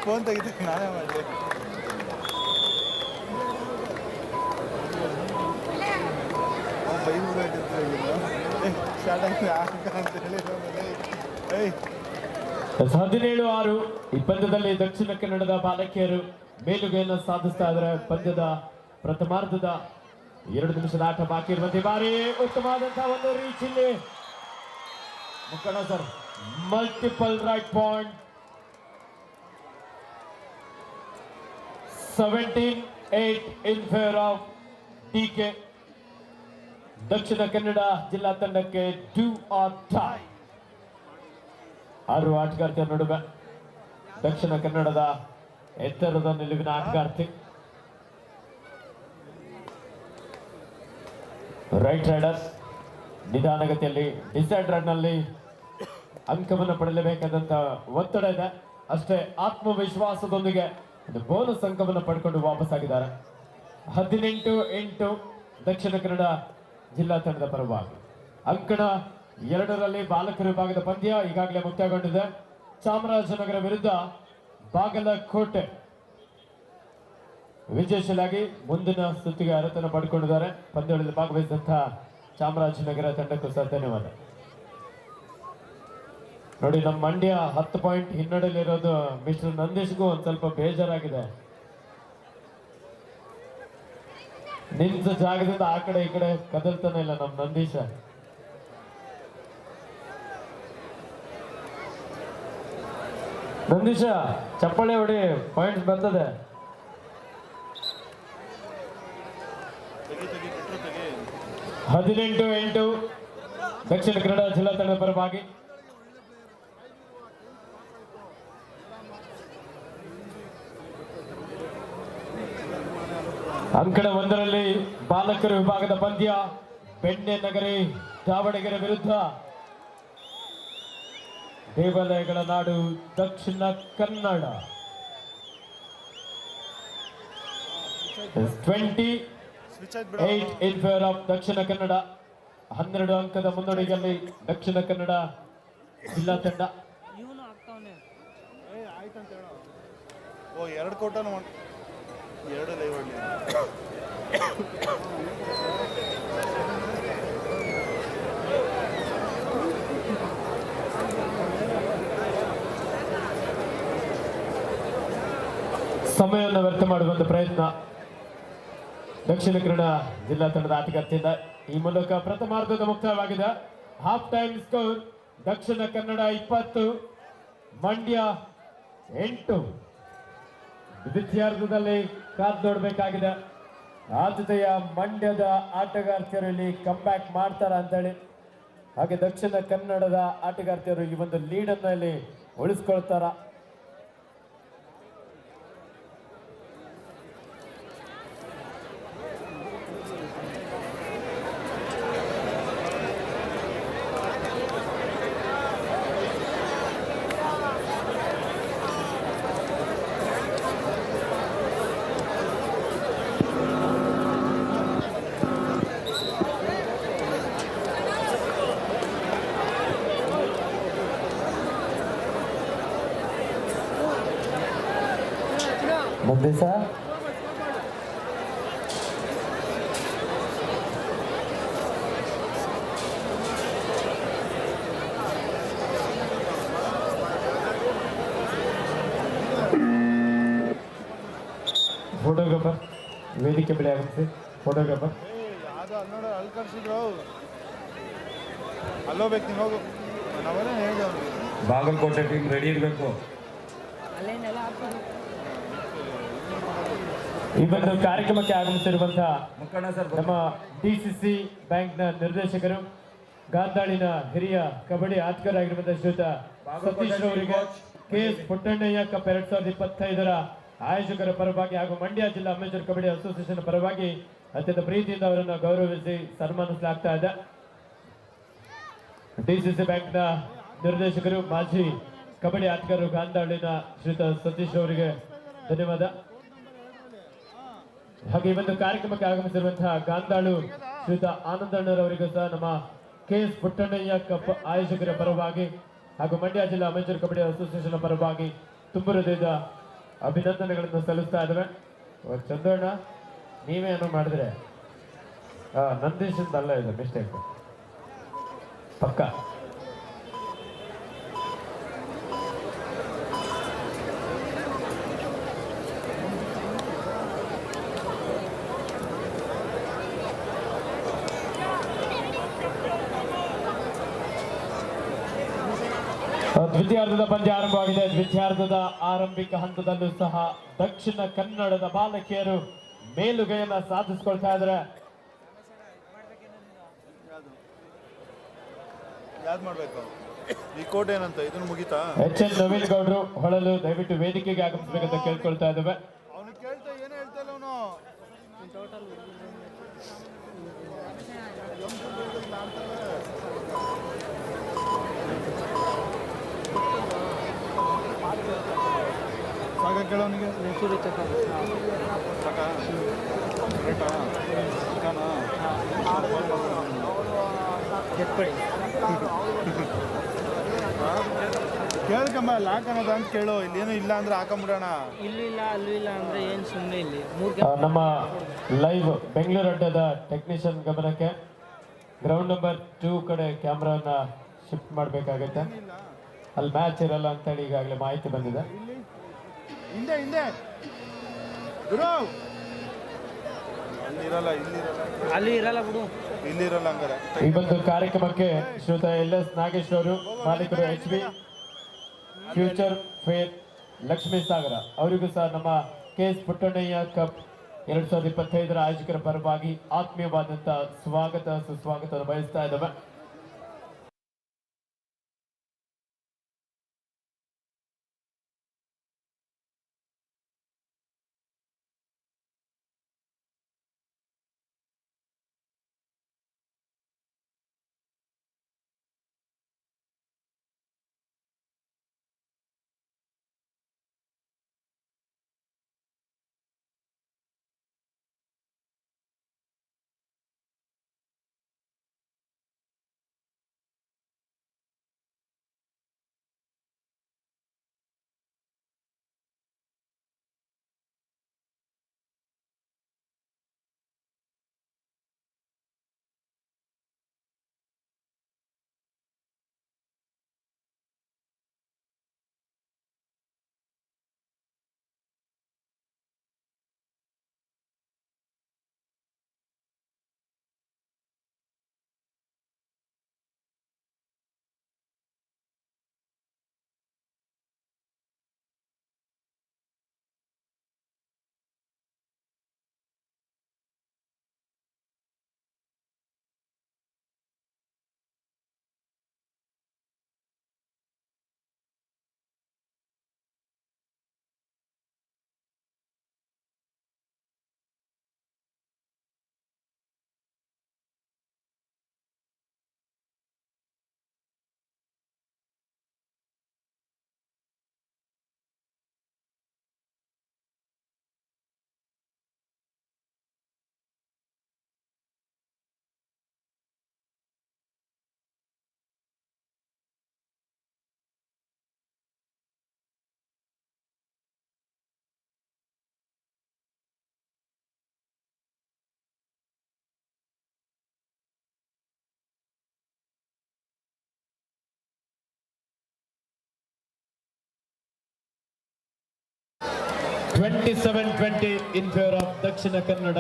ಫೋನ್ ತೆಗಿತೀನಿ ನಾನೇ ಮಾಡಲಿ. ಸ್ಟಾರ್ಟ್ ಆಗಿದೆ ಅಂತ ಹೇಳಿ 17-6 ಈ ಪಂದ್ಯದಲ್ಲಿ ದಕ್ಷಿಣ ಕನ್ನಡದ ಬಾಲಕಿಯರು ಮೇಲುಗೆಯನ್ನು ಸಾಧಿಸ್ತಾ ಇದ್ದಾರೆ. ಪಂದ್ಯದ ಪ್ರಥಮಾರ್ಧದ 2 ನಿಮಿಷದ ಆಟ ಬಾಕಿ ಇರುವಂತೆ ಬಾರಿ ಉತ್ತಮವಾದಂತಹ ಒಂದು ರೀಚ್ ಇಲ್ಲಿ ಮುಖಂಡ sir. Multiple right point. 17-8 in favour of DK. Dakshina Kannada ಜಿಲ್ಲಾ ತಂಡಕ್ಕೆ ಡೂ ಆರ್ ಡೈ. 6 ಆಟಗಾರ್ತಿಯರ ನಡುವೆ ದಕ್ಷಿಣ ಕನ್ನಡದ ಎತ್ತರದ ನಿಲುವಿನ ಆಟಗಾರ್ತಿ. ರೈಟ್ ರೈಡರ್ ನಿಧಾನಗತಿಯಲ್ಲಿ ಡಿಸೈಡ್ ರನ್ ನಲ್ಲಿ ಅಂಕವನ್ನು ಪಡೆಯಲೇಬೇಕಾದಂತ ಒತ್ತಡ ಇದೆ. ಅಷ್ಟೇ ಆತ್ಮವಿಶ್ವಾಸದೊಂದಿಗೆ ಒಂದು ಬೋನಸ್ ಅಂಕವನ್ನು ಪಡ್ಕೊಂಡು ವಾಪಸ್ಸಾಗಿದ್ದಾರೆ. 18-8 ದಕ್ಷಿಣ ಕನ್ನಡ ಜಿಲ್ಲಾ ತಂಡದ ಪರವಾಗಿ. ಅಂಕಣ 2ರಲ್ಲಿ ಬಾಲಕರ ವಿಭಾಗದ ಪಂದ್ಯ ಈಗಾಗಲೇ ಮುಕ್ತಾಯಗೊಂಡಿದೆ. ಚಾಮರಾಜನಗರ ವಿರುದ್ಧ ಬಾಗಲಕೋಟೆ ವಿಜಯಶೀಲಾಗಿ ಮುಂದಿನ ಸುತ್ತಿಗೆ ಅರ್ಹತೆಯನ್ನು ಪಡ್ಕೊಂಡಿದ್ದಾರೆ. ಪಂದ್ಯಗಳಲ್ಲಿ ಭಾಗವಹಿಸಿದಂತಹ ಚಾಮರಾಜನಗರ ತಂಡಕ್ಕೂ ಸಹ ಧನ್ಯವಾದ. ನೋಡಿ, ನಮ್ಮ ಮಂಡ್ಯ 10 ಪಾಯಿಂಟ್ ಹಿನ್ನಡೆಯಲ್ಲಿರೋದು ಮಿಸ್ಟರ್ ನಂದೀಶ್ಗೂ ಒಂದ್ ಸ್ವಲ್ಪ ಬೇಜಾರಾಗಿದೆ. ನಿಂತ ಜಾಗದಿಂದ ಆ ಕಡೆ ಈ ಕಡೆ ಕದಲ್ತಾನೆ ಇಲ್ಲ ನಮ್ಮ ನಂದೀಶ. ನಂದೀಶ ಚಪ್ಪಾಳೆ ಹೊಡಿ, ಪಾಯಿಂಟ್ಸ್ ಬರ್ತದೆ. ತೆಗಿ ತೆಗಿ ಬಿಟ್ರು ತೆಗಿ. 18-8 ದಕ್ಷಿಣ ಕನ್ನಡ ಜಿಲ್ಲಾ ತಂಡದ ಪರವಾಗಿ. ಅಂಕಣ 1ರಲ್ಲಿ ಬಾಲಕರ ವಿಭಾಗದ ಪಂದ್ಯ ಬೆಣ್ಣೆ ನಗರಿ ದಾವಣಗೆರೆ ವಿರುದ್ಧ ದೇವಾಲಯಗಳ ನಾಡು ದಕ್ಷಿಣ ಕನ್ನಡ. 28 ಸ್ವಿಚ್ ಆಯ್ತು ಬಿಡು. in favor of Dakshina Kannada. 12 ಅಂಕದ ಮುನ್ನಡೆಯಲ್ಲಿ ದಕ್ಷಿಣ ಕನ್ನಡ ಜಿಲ್ಲಾ ತಂಡ. ಇವನು ಆಗ್ತಾವನೆ. ಆಯ್ತಂತ ಹೇಳೋ. ಓ 2 ಕೋಟನು 2 ಲೈವ್ ಹೊಡ್ಲಿ. ಸಮಯವನ್ನು ವ್ಯರ್ಥ ಮಾಡುವಂತ ಪ್ರಯತ್ನ ದಕ್ಷಿಣ ಕನ್ನಡ ಜಿಲ್ಲಾ ತಂಡದ ಆಟಗಾರ್ತಿಯಿಂದ. ಈ ಮೂಲಕ ಪ್ರಥಮಾರ್ಧದ ಮುಕ್ತಾಯವಾಗಿದೆ. Half time score Dakshina Kannada 20 Mandya 8. ದ್ವಿತೀಯಾರ್ಧದಲ್ಲಿ ಕಾದು ನೋಡಬೇಕಾಗಿದೆ. ಆದ್ಯತೆಯ ಮಂಡ್ಯದ ಆಟಗಾರ್ತಿಯರು ಇಲ್ಲಿ ಕಮ್ಬ್ಯಾಕ್ ಮಾಡ್ತಾರ ಅಂತೇಳಿ, ಹಾಗೆ ದಕ್ಷಿಣ ಕನ್ನಡದ ಆಟಗಾರ್ತಿಯರು ಈ ಒಂದು ಲೀಡನ್ನು ಇಲ್ಲಿ ಉಳಿಸ್ಕೊಳ್ತಾರ. ಮುಂದೆ ಸಹ ಫೋಟೋಗ್ರಾಫರ್ ವೇದಿಕೆ ಬೆಳೆ ಆಗುತ್ತೆ. ಫೋಟೋಗ್ರಾಫರ್ ಯಾವುದು ಅನ್ನೋಡ ಅಲ್ಲಿ ಕರ್ಸಿದ್ರು. ಅಲ್ಲೋಗ್ಬೇಕು, ನೀವು ಹೋಗು. ನಾವೇ ಹೇಳಿದೆ ಅವ್ರಿಗೆ. ಬಾಗಲಕೋಟೆ ಟೀಮ್ ರೆಡಿ ಇರಬೇಕು. ಅಲ್ಲೇನೆಲ್ಲ ಆಗ್ತದೆ. ಈ ಒಂದು ಕಾರ್ಯಕ್ರಮಕ್ಕೆ ಆಗಮಿಸಿರುವಂತಹ ಮುಖಂಡ ಸರ್ ನಮ್ಮ DCC ಬ್ಯಾಂಕ್ನ ನಿರ್ದೇಶಕರು, ಗಾಂಧಾಳಿನ ಹಿರಿಯ ಕಬಡ್ಡಿ ಆಟಗಾರರಾಗಿರುವಂತಹ ಶ್ರೀಯುತ ಸತೀಶ್ ಅವರಿಗೆ KS ಪುಟ್ಟಣ್ಣಯ್ಯ ಕಪ್ 2025ರ ಆಯೋಜಕರ ಪರವಾಗಿ ಹಾಗೂ ಮಂಡ್ಯ ಜಿಲ್ಲಾ ಅಮೇಚರ್ ಕಬಡ್ಡಿ ಅಸೋಸಿಯೇಷನ್ ಪರವಾಗಿ ಅತ್ಯಂತ ಪ್ರೀತಿಯಿಂದ ಅವರನ್ನು ಗೌರವಿಸಿ ಸನ್ಮಾನಿಸಲಾಗ್ತಾ ಇದೆ. DCC ಬ್ಯಾಂಕ್ನ ನಿರ್ದೇಶಕರು, ಮಾಜಿ ಕಬಡ್ಡಿ ಆಟಗಾರರು ಗಾಂಧಾಳಿನ ಶ್ರೀಯುತ ಸತೀಶ್ ಅವರಿಗೆ ಧನ್ಯವಾದ. ಹಾಗೆ ಈ ಒಂದು ಕಾರ್ಯಕ್ರಮಕ್ಕೆ ಆಗಮಿಸಿರುವಂತಹ ಗಾಂಧಾಳು ಶ್ರೀಯುತ ಆನಂದಣ್ಣರವರಿಗೂ ಸಹ ನಮ್ಮ KS ಪುಟ್ಟಣ್ಣಯ್ಯ ಕಪ್ ಆಯೋಜಕರ ಪರವಾಗಿ ಹಾಗೂ ಮಂಡ್ಯ ಜಿಲ್ಲಾ ಅಮೇಚರ್ ಕಬಡ್ಡಿ ಅಸೋಸಿಯೇಷನ್ ಪರವಾಗಿ ತುಂಬು ಹೃದಯದ ಅಭಿನಂದನೆಗಳನ್ನು ಸಲ್ಲಿಸ್ತಾ ಇದ್ದೇವೆ. ಚಂದಣ್ಣ, ನೀವೇ ಏನೋ ಮಾಡಿದ್ರೆ ನಂದೀಶಂದ ಅಲ್ಲ, ಇದು ಮಿಸ್ಟೇಕ್ ಪಕ್ಕ. ದ್ವಿತೀಯಾರ್ಧದ ಪಂದ್ಯ ಆರಂಭವಾಗಿದೆ. ದ್ವಿತೀಯಾರ್ಧದ ಆರಂಭಿಕ ಹಂತದಲ್ಲೂ ಸಹ ದಕ್ಷಿಣ ಕನ್ನಡದ ಬಾಲಕಿಯರು ಮೇಲುಗೈಯನ್ನ ಸಾಧಿಸಿಕೊಳ್ತಾ ಇದ್ದಾರೆ. ಯಾವ್ದು ಮಾಡಬೇಕು? ಈ ಕೋಟ್ ಏನಂತ ಇದನ್ನು ಮುಗಿತಾ? ಎಚ್ ಎನ್ ನವೀನ್ ಗೌಡ್ರು ಹೊಳಲು ದಯವಿಟ್ಟು ವೇದಿಕೆಗೆ ಆಗಮಿಸಬೇಕಂತ ಕೇಳ್ಕೊಳ್ತಾ ಇದ್ದೇವೆ. ಅವನು ಕೇಳ್ತಾ ಏನು ಹೇಳ್ತಾ ಇಲ್ಲ ಅವನು. ಸಾಕ ಕೇಳೋನಿಗೆ ಮೈಸೂರು ಚಕ್ಕ ಸಾಕ ರೇಟಾ ಚಿಕನಾ ಎತ್ಕೊಡಿ ಕೇಳ್ಕಂಬ ಲಾಕ್ ಅನ್ನೋದು ಅಂತ ಕೇಳು. ಇಲ್ಲೇನು ಇಲ್ಲ ಅಂದ್ರೆ ಹಾಕೊಂಬಿಡೋಣ. ಇಲ್ಲೂ ಇಲ್ಲ ಅಲ್ಲೂ ಇಲ್ಲ ಅಂದರೆ ಏನು ಸುಮ್ಮನೆ ಇಲ್ಲಿ ನಮ್ಮ ಲೈವ್ ಬೆಂಗಳೂರು ಅಡ್ಡದ ಟೆಕ್ನಿಷಿಯನ್ ಗಮನಕ್ಕೆ ಗ್ರೌಂಡ್ ನಂಬರ್ 2 ಕಡೆ ಕ್ಯಾಮ್ರಾನ ಶಿಫ್ಟ್ ಮಾಡಬೇಕಾಗತ್ತೆ. ಅಲ್ಲಿ ಮ್ಯಾಚ್ ಇರಲ್ಲ ಅಂತೇಳಿ ಈಗಾಗಲೇ ಮಾಹಿತಿ ಬಂದಿದೆ. ಹಿಂದೆ ಹಿಂದೆ ಗುರು ಅಲ್ಲಿರಲ್ಲ ಇಲ್ಲಿರಲ್ಲ ಅಲ್ಲಿ ಇರಲ್ಲ ಬಿಡು. ಇಲ್ಲಿರಲ್ಲ ಹಂಗಾರೆ. ಈ ಒಂದು ಕಾರ್ಯಕ್ರಮಕ್ಕೆ ಶ್ರೀಯುತ LS ನಾಗೇಶ್ ಅವರು, ಮಾಲೀಕರು HB ಫ್ಯೂಚರ್ ಫೇರ್ ಲಕ್ಷ್ಮೀ ಸಾಗರ ಅವರಿಗೂ ಸಹ ನಮ್ಮ KS ಪುಟ್ಟಣ್ಣಯ್ಯ ಕಪ್ 2025 ಆಯೋಜಕರ ಪರವಾಗಿ ಆತ್ಮೀಯವಾದಂಥ ಸ್ವಾಗತ ಸುಸ್ವಾಗತ ಬಯಸ್ತಾ ಇದ್ದಾವೆ. (27-20) in favor of Dakshina Kannada.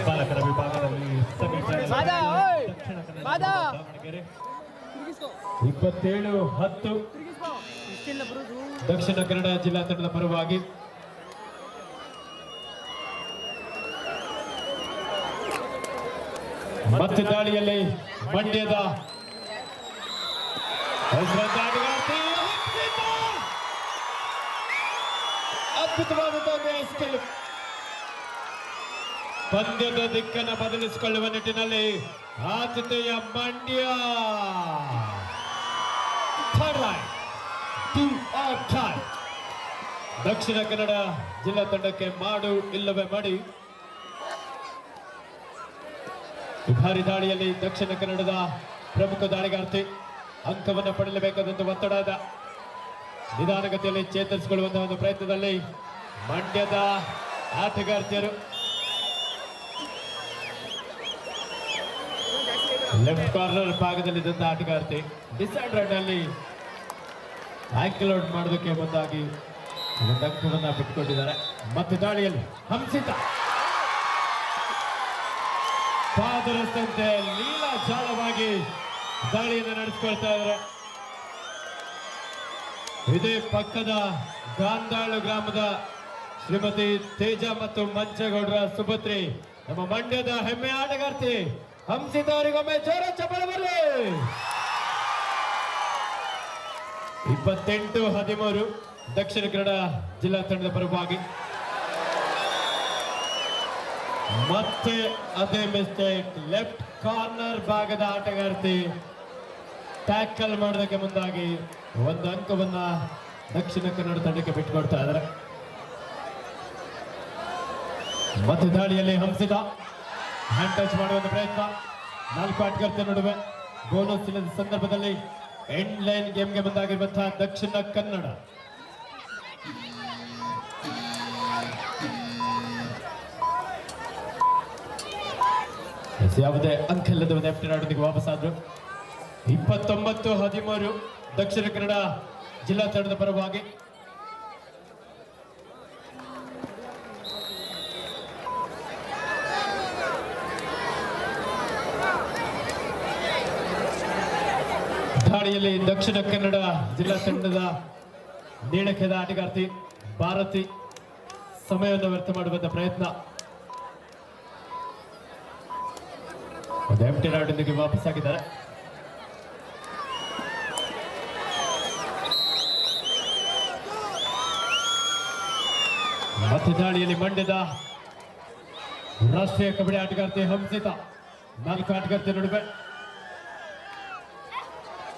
ಬಾಲಕರ ವಿಭಾಗದಲ್ಲಿ ದಾವಣಗೆರೆ 27-10 ದಕ್ಷಿಣ ಕನ್ನಡ ಜಿಲ್ಲಾ ತಂಡದ ಪರವಾಗಿ. ಮತ್ತೆ ದಾಳಿಯಲ್ಲಿ ಮಂಡ್ಯದ ಅದ್ಭುತವಾದ ಪಂದ್ಯದ ದಿಕ್ಕನ್ನು ಬದಲಿಸಿಕೊಳ್ಳುವ ನಿಟ್ಟಿನಲ್ಲಿ ಆತಿಥೇಯ ಮಂಡ್ಯ. ದಕ್ಷಿಣ ಕನ್ನಡ ಜಿಲ್ಲಾ ತಂಡಕ್ಕೆ ಮಾಡು ಇಲ್ಲವೇ ಮಾಡಿ. ಭಾರಿ ದಾಳಿಯಲ್ಲಿ ದಕ್ಷಿಣ ಕನ್ನಡದ ಪ್ರಮುಖ ದಾಳಿಗಾರ್ತಿ ಅಂಕವನ್ನು ಪಡೆಯಲೇಬೇಕಾದಂತ ಒತ್ತಡದ ನಿಧಾನಗತಿಯಲ್ಲಿ ಚೇತರಿಸಿಕೊಳ್ಳುವಂತಹ ಒಂದು ಪ್ರಯತ್ನದಲ್ಲಿ ಮಂಡ್ಯದ ಆಟಗಾರ್ತಿಯರು. ಲೆಫ್ಟ್ ಕಾರ್ನರ್ ಭಾಗದಲ್ಲಿದ್ದಂತಹ ಆಟಗಾರ್ತಿ ಡಿಸೈಡ್ ರನ್ ಅಲ್ಲಿ ಆಂಕಲ್ ಔಟ್ ಮಾಡೋದಕ್ಕೆ ಮುಂದಾಗಿ ಒಂದು ಅಂಕವನ್ನು ಬಿಟ್ಟುಕೊಂಡಿದ್ದಾರೆ. ಮತ್ತೆ ದಾಳಿಯಲ್ಲಿ ಹಂಸಿತ ಪಾದರಸ್ತಂತೆ ಲೀಲಾಜಾಲವಾಗಿ ದಾಳಿಯನ್ನು ನಡೆಸಿಕೊಳ್ತಾ ಇದ್ದಾರೆ. ಇದೇ ಪಕ್ಕದ ಗಾಂಧಾಳು ಗ್ರಾಮದ ಶ್ರೀಮತಿ ತೇಜ ಮತ್ತು ಮಂಚೇಗೌಡರ ಸುಪುತ್ರಿ ನಮ್ಮ ಮಂಡ್ಯದ ಹೆಮ್ಮೆ ಆಟಗಾರ್ತಿ ಹಂಸಿತ ಅವರಿಗೊಮ್ಮೆ ಜೋರ ಚಪ್ಪಾಳೆ ಬರಲಿ. 28-13 ದಕ್ಷಿಣ ಕನ್ನಡ ಜಿಲ್ಲಾ ತಂಡದ ಪರವಾಗಿ ಮತ್ತೆ ಅದೇ ಮಿಸ್ಟೇಕ್. ಲೆಫ್ಟ್ ಕಾರ್ನರ್ ಭಾಗದ ಆಟಗಾರ್ತಿ ಟ್ಯಾಕಲ್ ಮಾಡೋದಕ್ಕೆ ಮುಂದಾಗಿ ಒಂದು ಅಂಕವನ್ನ ದಕ್ಷಿಣ ಕನ್ನಡ ತಂಡಕ್ಕೆ ಬಿಟ್ಟುಕೊಡ್ತಾ ಇದ್ದಾರೆ. ಮತ್ತೆ ದಾಳಿಯಲ್ಲಿ ಹಂಸಿತ ಹ್ಯಾಂಡ್ ಟಚ್ ಮಾಡುವಂತ ಪ್ರಯತ್ನ. 4 ಆಟಗಾರ್ತಿಯ ನಡುವೆ ಬೋನಸ್ ಇಲ್ಲದ ಸಂದರ್ಭದಲ್ಲಿ ಎಂಡ್ ಲೈನ್ ಗೇಮ್ಗೆ ಮುಂದಾಗಿರುವಂತಹ ದಕ್ಷಿಣ ಕನ್ನಡ. ಯಾವುದೇ ಅಂಕ ಇಲ್ಲದ ಲೆಫ್ಟ್ ಆಡೋದಕ್ಕೆ ವಾಪಸ್ ಆದ್ರು. 29-13 ದಕ್ಷಿಣ ಕನ್ನಡ ಜಿಲ್ಲಾ ತಂಡದ ಪರವಾಗಿ ದಾಳಿಯಲ್ಲಿ ದಕ್ಷಿಣ ಕನ್ನಡ ಜಿಲ್ಲಾ ತಂಡದ ನೀಳಕೆದ ಆಟಗಾರ್ತಿ ಭಾರತಿ ಸಮಯವನ್ನು ವ್ಯರ್ಥ ಮಾಡುವಂತ ಪ್ರಯತ್ನ. ಎಂಟಿ ರಾಡೊಂದಿಗೆ ವಾಪಸ್ ಆಗಿದ್ದಾರೆ. ಮತ್ತೆ ದಾಳಿಯಲ್ಲಿ ಮಂಡ್ಯದ ರಾಷ್ಟ್ರೀಯ ಕಬಡ್ಡಿ ಆಟಗಾರ್ತಿ ಹಂಸಿತ 4 ಆಟಗಾರ್ತಿಯ ನಡುವೆ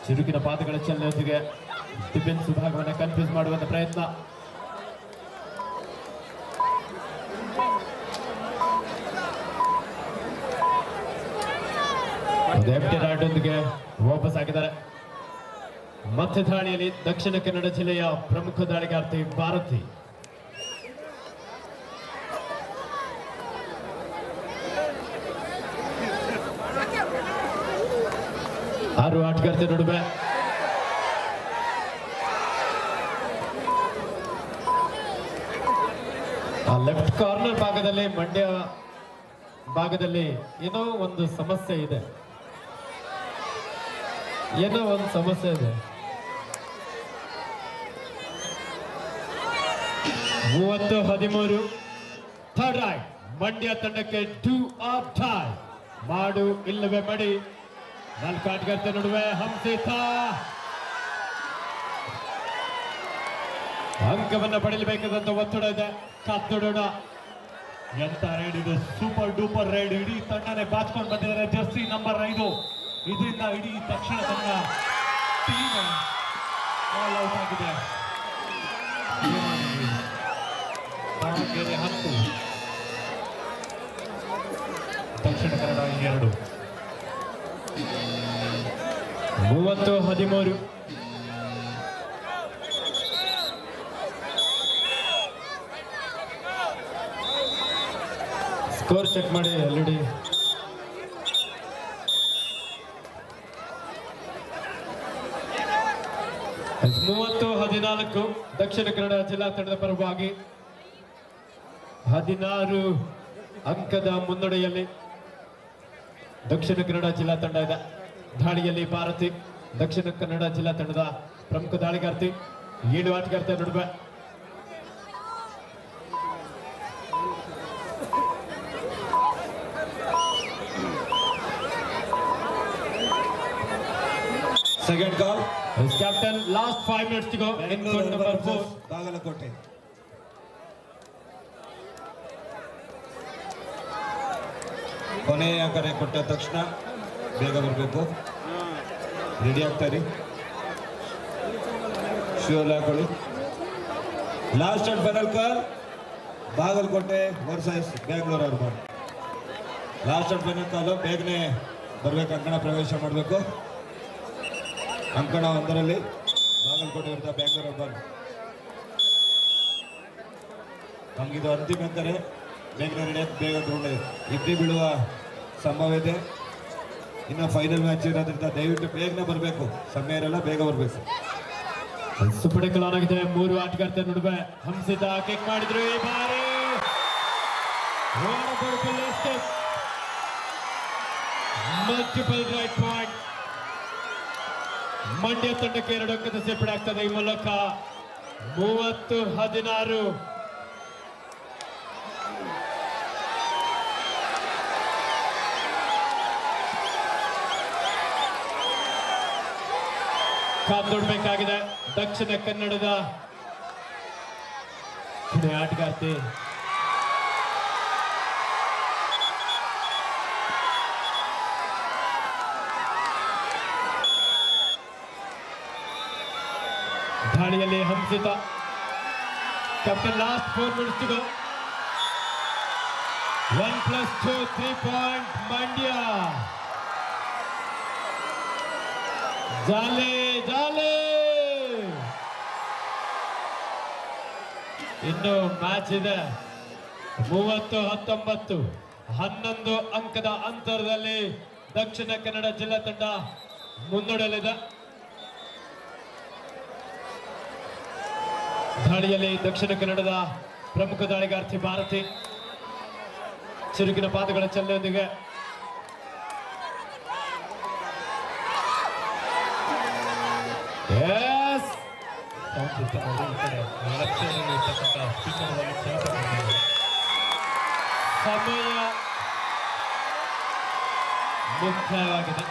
ಚುರುಕಿನ ಪಾದಗಳ ಚಲನೆಯೊಂದಿಗೆ ಡಿಫೆನ್ಸ್ ವಿಭಾಗವನ್ನು ಕನ್ಫ್ಯೂಸ್ ಮಾಡುವಂತ ಪ್ರಯತ್ನ. ಎಂಟಿ ರಾಡೊಂದಿಗೆ ವಾಪಸ್ ಆಗಿದ್ದಾರೆ. ಮತ್ತೆ ದಾಳಿಯಲ್ಲಿ ದಕ್ಷಿಣ ಕನ್ನಡ ಜಿಲ್ಲೆಯ ಪ್ರಮುಖ ದಾಳಿಗಾರ್ತಿ ಭಾರತಿ. ಆರು ಆಟಗಾರ್ತಿಯ ನಡುವೆ ಲೆಫ್ಟ್ ಕಾರ್ನರ್ ಭಾಗದಲ್ಲಿ ಮಂಡ್ಯ ಭಾಗದಲ್ಲಿ ಏನೋ ಒಂದು ಸಮಸ್ಯೆ ಇದೆ. 30-13 ಥರ್ಡ್ ರೈಟ್ ಮಂಡ್ಯ ತಂಡಕ್ಕೆ 2 ಆಫ್ ಟೈ. ಮಾಡು ಇಲ್ಲವೇ ಮಡಿ. 4 ಆಟಗಾರ್ತಿಯ ನಡುವೆ ಹಂಸಿತ ಅಂಕವನ್ನು ಪಡೆಯಬೇಕಾದಂತ ಒತ್ತಡ ಇದೆ. ಕಾತೋಡೋಣ. ಎಂತ ರೈಡ್ ಇದು, ಸೂಪರ್ ಡೂಪರ್ ರೈಡ್. ಇಡೀ ತಂಡನೇ ಬಾಚ್ಕೊಂಡು ಬಂದಿದ್ದಾರೆ. ಜರ್ಸಿ ನಂಬರ್ 5 ಇದರಿಂದ ಇಡೀ Dakshina Kannada team all out ಆಗಿದೆ. ದಾವಣಗೆರೆ 10 ದಕ್ಷಿಣ ಕನ್ನಡ 2. 30-13 ಸ್ಕೋರ್ ಚೆಕ್ ಮಾಡಿ ಆಲ್ರೆಡಿ. It's 30-14 ದಕ್ಷಿಣ ಕನ್ನಡ ಜಿಲ್ಲಾ ತಂಡದ ಪರವಾಗಿ 16 ಅಂಕದ ಮುನ್ನಡೆಯಲ್ಲಿ ದಕ್ಷಿಣ ಕನ್ನಡ ಜಿಲ್ಲಾ ತಂಡ ಇದೆ. ದಾಳಿಯಲ್ಲಿ ಭಾರತಿ ದಕ್ಷಿಣ ಕನ್ನಡ ಜಿಲ್ಲಾ ತಂಡದ ಪ್ರಮುಖ ದಾಳಿಗಾರ್ತಿ. 7 ಆಟಗಾರ್ತಿಯ ನಡುವೆ Second call. His captain, last 5 minutes to go in court number 4. Bagalkot. ಕೊನೆಯ ಕರೆ ಕೊಟ್ಟ ತಕ್ಷಣ ಬೇಗ ಬರಬೇಕು. ರೆಡಿ ಆಗ್ತಾರೆ. ಶ್ಯೂರ್ ಹಾಕೊಳ್ಳಿ. Last and final call Bagalkote versus Bangalore urban. Last and final call ಬೇಗನೆ ಬರಬೇಕು. ಅಂಕಣ ಪ್ರವೇಶ ಮಾಡಬೇಕು. ಅಂಕಣ 1ರಲ್ಲಿ ಬಾಗಲಕೋಟೆ ವಿರುದ್ಧ ಬ್ಯಾಂಗ್ಳೂರ್ ಅರ್ಬನ್. ನಮಗಿದು ಅಂತಿಮ ಕರೆ. ಬೇಗನೆ ರೆಡಿ ಬೇಗ ಗ್ರೌಂಡ್ ಇಬ್ಬರಿ ಬೀಳುವ ಸಂಭವ ಇದೆ. ಇನ್ನು ಫೈನಲ್ ಮ್ಯಾಚ್ ಇರೋದ್ರಿಂದ ದಯವಿಟ್ಟು ಬೇಗನೆ ಬರಬೇಕು. ಸಮಯ ಇರಲ್ಲ, ಬೇಗ ಬರಬೇಕು. ಸುಪಡೆ ಆನ್ ಆಗಿದೆ. 3 ಆಟಗಾರ್ತಿಯ ನಡುವೆ ಹಂಸಿತ ಕಿಕ್ ಮಾಡಿದ್ರು. ಈ ಬಾರಿ ಮಲ್ಟಿಪಲ್ ರೈಟ್ ಪಾಯಿಂಟ್. ಮಂಡ್ಯ ತಂಡಕ್ಕೆ 2 ಅಂಕದ ಸೇರ್ಪಡೆ ಆಗ್ತದೆ. ಈ ಮೂಲಕ 30-16. ಕಾದೊಡ್ಬೇಕಾಗಿದೆ ದಕ್ಷಿಣ ಕನ್ನಡದ ಆಟಗಾರ್ತಿ. ದಾಳಿಯಲ್ಲಿ Hamsitha. Captain last 4 minutes to go. 1+2 3 point Mandya. ಜಾಲೆ ಜಾಲೆ. ಇನ್ನು ಮ್ಯಾಚ್ ಇದೆ. 30-19 11 ಅಂಕದ ಅಂತರದಲ್ಲಿ ದಕ್ಷಿಣ ಕನ್ನಡ ಜಿಲ್ಲಾ ತಂಡ ಮುನ್ನಡೆಯಲಿದೆ. ದಾಳಿಯಲ್ಲಿ ದಕ್ಷಿಣ ಕನ್ನಡದ ಪ್ರಮುಖ ದಾಳಿಗಾರ್ತಿ ಭಾರತಿ ಚುರುಕಿನ ಪಾದಗಳ ಚಲನೆಯೊಂದಿಗೆ ಸಮಯ ಮುಕ್ತಾಯವಾಗಿದೆ.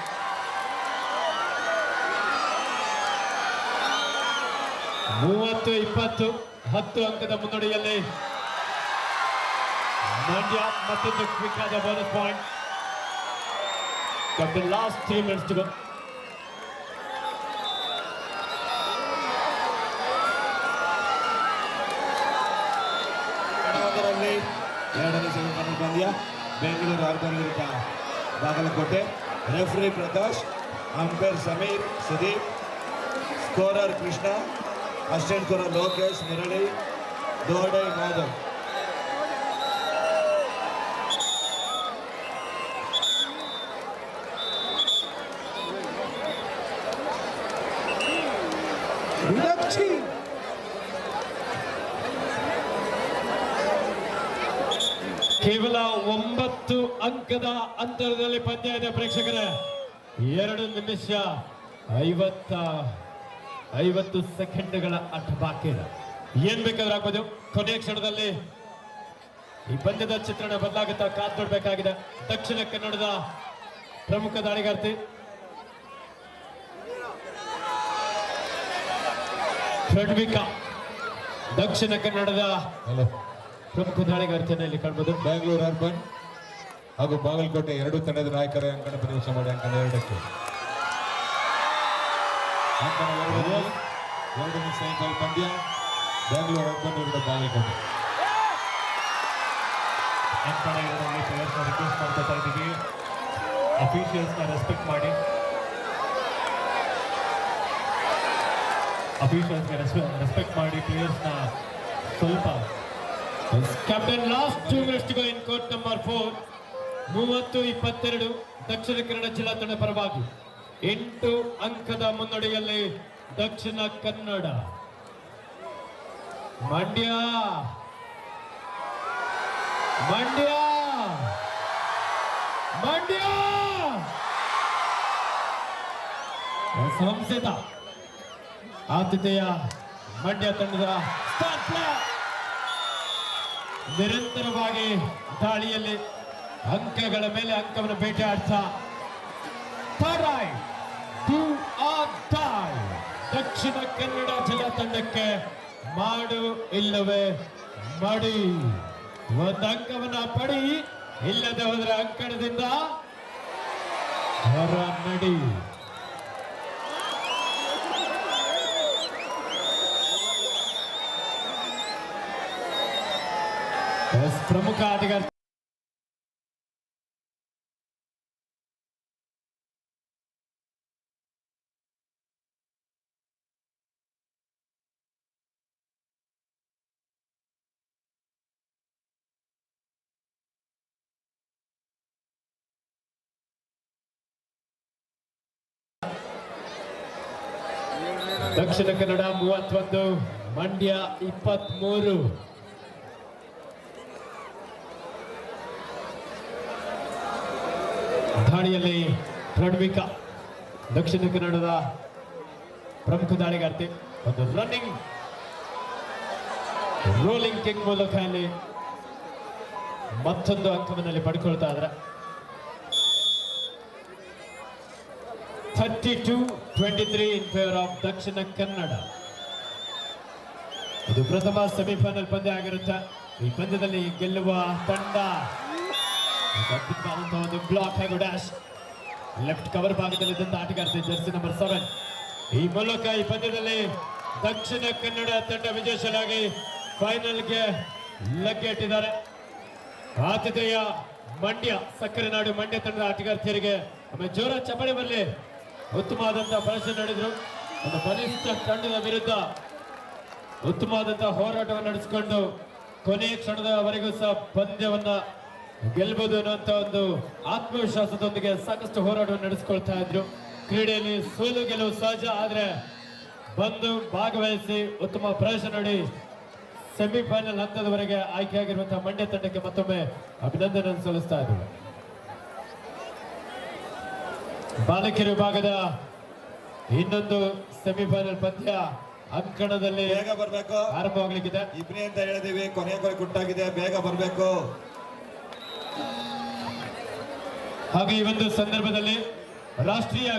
ಮೂವತ್ತು 20 10 ಅಂಕದ ಮುನ್ನಡೆಯಲ್ಲಿ ಮಂಡ್ಯ. ಮತ್ತೊಂದು ಕ್ವಿಕ್ ಆದ bonus point. Captain last 3 minutes to go. ಕಡವದರಲ್ಲಿ 2ನೇ ಸೆಮಿಫೈನಲ್ ಪಂದ್ಯ ಬೆಂಗಳೂರು ಅರ್ಬನ್ ವಿರುದ್ಧ Bagalkote. Referee Prakash, umpire Sameer Sudeep, scorer Krishna, assistant scorer Lokesh Murali, ದೋಡೈ ಮಾಧವ್. ಕೇವಲ 9 ಅಂಕದ ಅಂತರದಲ್ಲಿ ಪಂದ್ಯ ಇದೆ ಪ್ರೇಕ್ಷಕರೇ. 2 ನಿಮಿಷ 50 ಸೆಕೆಂಡ್ಗಳ ಆಟ ಬಾಕಿ ಇದೆ. ಏನ್ ಬೇಕಾದ್ರೂ ಆಗ್ಬೋದು. ಕೊನೆಯ ಕ್ಷಣದಲ್ಲಿ ಈ ಪಂದ್ಯದ ಚಿತ್ರಣ ಬದಲಾಗುತ್ತಾ ಕಾದು ನೋಡಬೇಕಾಗಿದೆ. ದಕ್ಷಿಣ ಕನ್ನಡದ ಪ್ರಮುಖ ದಾಳಿಗಾರ್ತಿ ಪ್ರಣವಿಕಾ, ದಕ್ಷಿಣ ಕನ್ನಡದ ಪ್ರಮುಖ ದಾಳಿಗಾರ್ತಿಯನ್ನು ಇಲ್ಲಿ ಕಾಣಬಹುದು. ಬೆಂಗಳೂರು ಅರ್ಬನ್ ಹಾಗೂ ಬಾಗಲಕೋಟೆ 2 ತಂಡದ ನಾಯಕರ ಅಂಕಣ ಪ್ರವೇಶ ಮಾಡಿ ಅಂಕಣ 2ಕ್ಕೆ. ಅಂಕಣ 2ನೇ ಸೆಮಿಫೈನಲ್ ಪಂದ್ಯ ಬೆಂಗಳೂರು ಅರ್ಬನ್ ವಿರುದ್ಧ ಬಾಗಲಕೋಟೆ. ಅಂಕಣ 2ರಲ್ಲಿ ಪ್ಲೇಯರ್ಸ್ನ ರಿಕ್ವೆಸ್ಟ್ ಮಾಡ್ತಾ ಇದ್ದೀವಿ, ಅಫಿಷಿಯಲ್ಸ್ನ ರೆಸ್ಪೆಕ್ಟ್ ಮಾಡಿ. ಅಫಿಷಿಯಲ್ಸ್ಗೆ ರೆಸ್ಪೆಕ್ಟ್ ಮಾಡಿ ಪ್ಲೇಯರ್ಸ್ನ ಸ್ವಲ್ಪ. Captain last 2 minutes to go in court number 4. 30-22 Dakshina Kannada ಜಿಲ್ಲಾ ತಂಡ ಪರವಾಗಿ 8 ಅಂಕದ ಮುನ್ನಡೆಯಲ್ಲಿ ದಕ್ಷಿಣ ಕನ್ನಡ. ಮಂಡ್ಯ ಮಂಡ್ಯ ಮಂಡ್ಯ ಸಂಸದ ಆತಿಥೇಯ ಮಂಡ್ಯ ತಂಡದ ಸ್ಟಾರ್ ಪ್ಲೇಯರ್ ನಿರಂತರವಾಗಿ ದಾಳಿಯಲ್ಲಿ ಅಂಕಗಳ ಮೇಲೆ ಅಂಕವನ್ನು ಬೇಟೆಯಾಡ್ತಾ ದಕ್ಷಿಣ ಕನ್ನಡ ಜಿಲ್ಲಾ ತಂಡಕ್ಕೆ ಮಾಡು ಇಲ್ಲವೇ ಮಡಿ. 1 ಅಂಕವನ್ನ ಪಡಿ, ಇಲ್ಲದೆ ಹೋದರೆ ಅಂಕಣದಿಂದ ಹೊರ ನಡಿ. ಪ್ರಮುಖ ಆಟಗಾರ ದಕ್ಷಿಣ ಕನ್ನಡ 31, ಮಂಡ್ಯ 23. ದಾಳಿಯಲ್ಲಿ ಪ್ರಣವಿಕಾ, ದಕ್ಷಿಣ ಕನ್ನಡದ ಪ್ರಮುಖ ದಾಳಿಗಾರ್ತಿ ಒಂದು ರನ್ನಿಂಗ್ ರೋಲಿಂಗ್ ಕಿಕ್ ಮೂಲಕ ಅಲ್ಲಿ ಮತ್ತೊಂದು ಅಂಕವನ್ನಲ್ಲಿ ಪಡ್ಕೊಳ್ತಾ ಇದ್ರೆ 32-23 in favour of Dakshina Kannada. ಇದು ಪ್ರಥಮ ಸೆಮಿಫೈನಲ್ ಪಂದ್ಯ ಆಗಿರುತ್ತೆ. ಈ ಪಂದ್ಯದಲ್ಲಿ ಗೆಲ್ಲುವ ತಂಡ ಅದ್ಭುತವಾದಂತಹ ಒಂದು ಬ್ಲಾಕ್ ಹಾಗೂ ಡ್ಯಾಶ್ ಲೆಫ್ಟ್ ಕವರ್ ಭಾಗದಲ್ಲಿದ್ದಂತ ಆಟಗಾರ್ತಿ ಜರ್ಸಿ ನಂಬರ್ 7. ಈ ಮೂಲಕ ಈ ಪಂದ್ಯದಲ್ಲಿ ದಕ್ಷಿಣ ಕನ್ನಡ ತಂಡ ವಿಜಯಶಾಲಿಯಾಗಿ ಫೈನಲ್ಗೆ ಲಗ್ಗೆ ಇಟ್ಟಿದ್ದಾರೆ. ಆತಿಥೇಯ ಮಂಡ್ಯ ಸಕ್ಕರೆ ನಾಡು ಮಂಡ್ಯ ತಂಡದ ಆಟಗಾರ್ತಿಯರಿಗೆ ಆಮೇಲೆ ಜೋರ ಚಪ್ಪಾಳೆ ಬರಲಿ. ಉತ್ತಮವಾದಂತಹ ಪ್ರದರ್ಶನ ನಡೆದ್ರು. ಒಂದು ಬಲಿಷ್ಠ ತಂಡದ ವಿರುದ್ಧ ಉತ್ತಮವಾದಂತಹ ಹೋರಾಟವನ್ನು ನಡೆಸಿಕೊಂಡು ಕೊನೆಯ ಕ್ಷಣದವರೆಗೂ ಸಹ ಪಂದ್ಯವನ್ನ ಗೆಲ್ಲಬಹುದು ಅನ್ನುವಂತ ಒಂದು ಆತ್ಮವಿಶ್ವಾಸದೊಂದಿಗೆ ಸಾಕಷ್ಟು ಹೋರಾಟವನ್ನು ನಡೆಸಿಕೊಳ್ತಾ ಇದ್ರು. ಕ್ರೀಡೆಯಲ್ಲಿ ಸೋಲು ಗೆಲುವು ಸಹಜ, ಆದ್ರೆ ಬಂದು ಭಾಗವಹಿಸಿ ಉತ್ತಮ ಪ್ರದರ್ಶನ ನೋಡಿ ಸೆಮಿಫೈನಲ್ ಹಂತದವರೆಗೆ ಆಯ್ಕೆಯಾಗಿರುವಂತಹ ಮಂಡ್ಯ ತಂಡಕ್ಕೆ ಮತ್ತೊಮ್ಮೆ ಅಭಿನಂದನೆ ಸಲ್ಲಿಸ್ತಾ ಇದ್ರು. ಬಾಲಕಿಯರ ವಿಭಾಗದ ಇನ್ನೊಂದು ಸೆಮಿಫೈನಲ್ ಪಂದ್ಯ ಅಂಕಣದಲ್ಲಿ ಬೇಗ ಬರ್ಬೇಕು, ಆರಂಭವಾಗಲಿಕ್ಕಿದೆ. ಇಬ್ನಿ ಅಂತ ಹೇಳಿದೀವಿ, ಕೊನೆಯ ಗುಟ್ಟಾಗಿದೆ, ಬೇಗ ಬರ್ಬೇಕು. ಹಾಗೆ ಈ ಒಂದು ಸಂದರ್ಭದಲ್ಲಿ ರಾಷ್ಟ್ರೀಯ